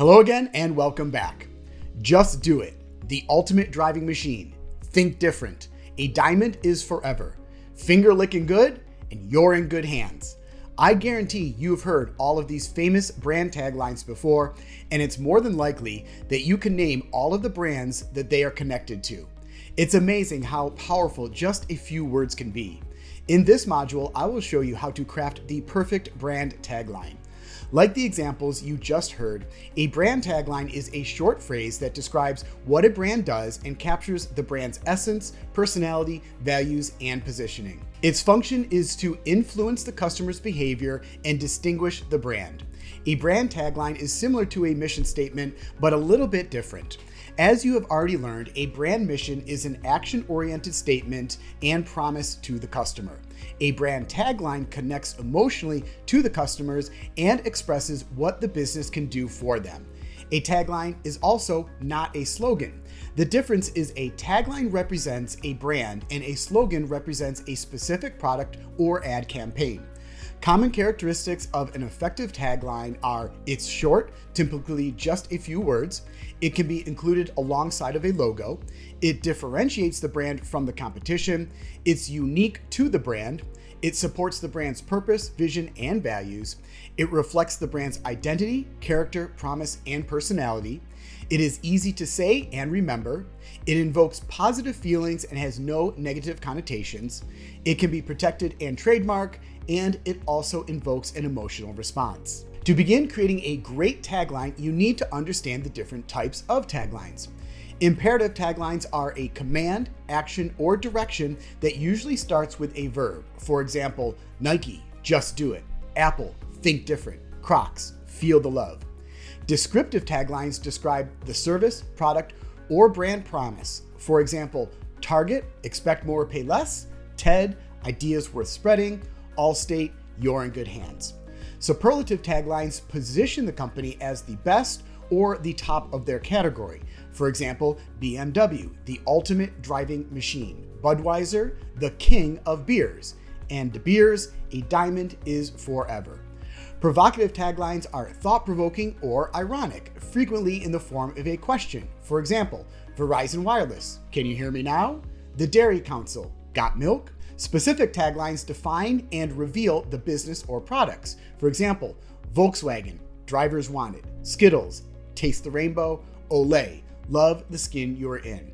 Hello again and welcome back. Just do it. The ultimate driving machine. Think different. A diamond is forever. Finger licking good and you're in good hands. I guarantee you've heard all of these famous brand taglines before, and it's more than likely that you can name all of the brands that they are connected to. It's amazing how powerful just a few words can be. In this module, I will show you how to craft the perfect brand tagline. Like the examples you just heard, a brand tagline is a short phrase that describes what a brand does and captures the brand's essence, personality, values, and positioning. Its function is to influence the customer's behavior and distinguish the brand. A brand tagline is similar to a mission statement, but a little bit different. As you have already learned, a brand mission is an action-oriented statement and promise to the customer. A brand tagline connects emotionally to the customers and expresses what the business can do for them. A tagline is also not a slogan. The difference is a tagline represents a brand and a slogan represents a specific product or ad campaign. Common characteristics of an effective tagline are it's short, typically just a few words. It can be included alongside of a logo. It differentiates the brand from the competition. It's unique to the brand. It supports the brand's purpose, vision, and values. It reflects the brand's identity, character, promise, and personality. It is easy to say and remember. It invokes positive feelings and has no negative connotations. It can be protected and trademarked, and it also invokes an emotional response. To begin creating a great tagline, you need to understand the different types of taglines. Imperative taglines are a command, action, or direction that usually starts with a verb. For example, Nike, just do it. Apple, think different. Crocs, feel the love. Descriptive taglines describe the service, product, or brand promise. For example, Target, expect more, pay less. TED, ideas worth spreading. Allstate, you're in good hands. Superlative taglines position the company as the best or the top of their category. For example, BMW, the ultimate driving machine. Budweiser, the king of beers. And De Beers, a diamond is forever. Provocative taglines are thought-provoking or ironic, frequently in the form of a question. For example, Verizon Wireless, can you hear me now? The Dairy Council, got milk? Specific taglines define and reveal the business or products. For example, Volkswagen, drivers wanted. Skittles, taste the rainbow. Olay, love the skin you're in.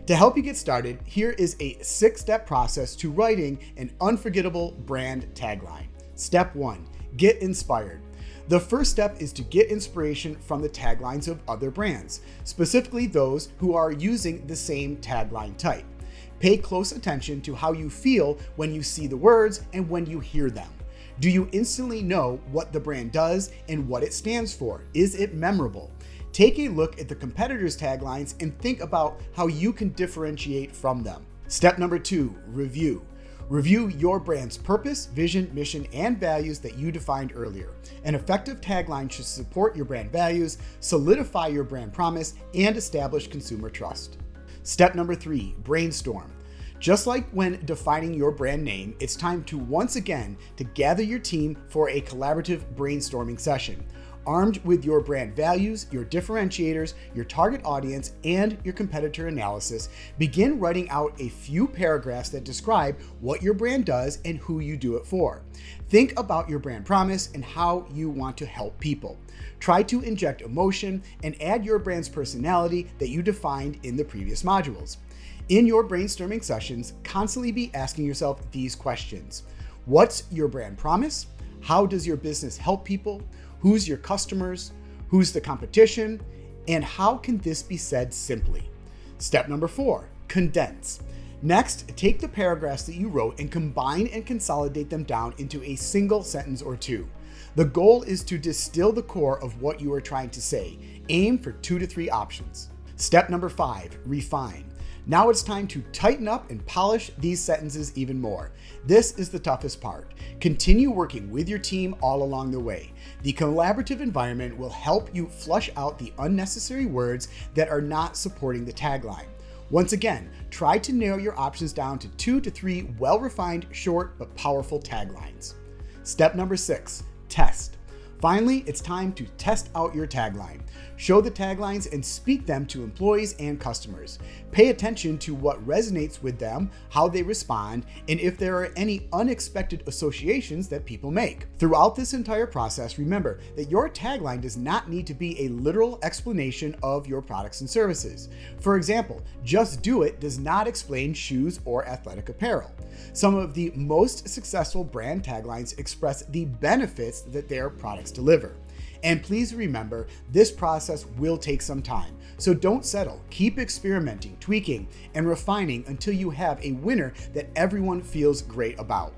To help you get started, here is a 6-step process to writing an unforgettable brand tagline. Step 1, get inspired. The first step is to get inspiration from the taglines of other brands, specifically those who are using the same tagline type. Pay close attention to how you feel when you see the words and when you hear them. Do you instantly know what the brand does and what it stands for? Is it memorable? Take a look at the competitors' taglines and think about how you can differentiate from them. Step number 2, review. Review your brand's purpose, vision, mission, and values that you defined earlier. An effective tagline should support your brand values, solidify your brand promise, and establish consumer trust. Step number 3, brainstorm. Just like when defining your brand name, it's time to once again to gather your team for a collaborative brainstorming session. Armed with your brand values, your differentiators, your target audience, and your competitor analysis, begin writing out a few paragraphs that describe what your brand does and who you do it for. Think about your brand promise and how you want to help people. Try to inject emotion and add your brand's personality that you defined in the previous modules. In your brainstorming sessions, constantly be asking yourself these questions. What's your brand promise? How does your business help people? Who's your customers? Who's the competition? And how can this be said simply? Step number 4, condense. Next, take the paragraphs that you wrote and combine and consolidate them down into a single sentence or two. The goal is to distill the core of what you are trying to say. Aim for 2 to 3 options. Step number 5, refine. Now it's time to tighten up and polish these sentences even more. This is the toughest part. Continue working with your team all along the way. The collaborative environment will help you flush out the unnecessary words that are not supporting the tagline. Once again, try to narrow your options down to 2 to 3 well-refined, short, but powerful taglines. Step number 6, test. Finally, it's time to test out your tagline. Show the taglines and speak them to employees and customers. Pay attention to what resonates with them, how they respond, and if there are any unexpected associations that people make. Throughout this entire process, remember that your tagline does not need to be a literal explanation of your products and services. For example, "Just do it" does not explain shoes or athletic apparel. Some of the most successful brand taglines express the benefits that their products deliver. And please remember, this process will take some time. So don't settle. Keep experimenting, tweaking, and refining until you have a winner that everyone feels great about.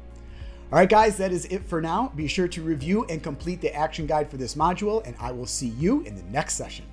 All right, guys, that is it for now. Be sure to review and complete the action guide for this module, and I will see you in the next session.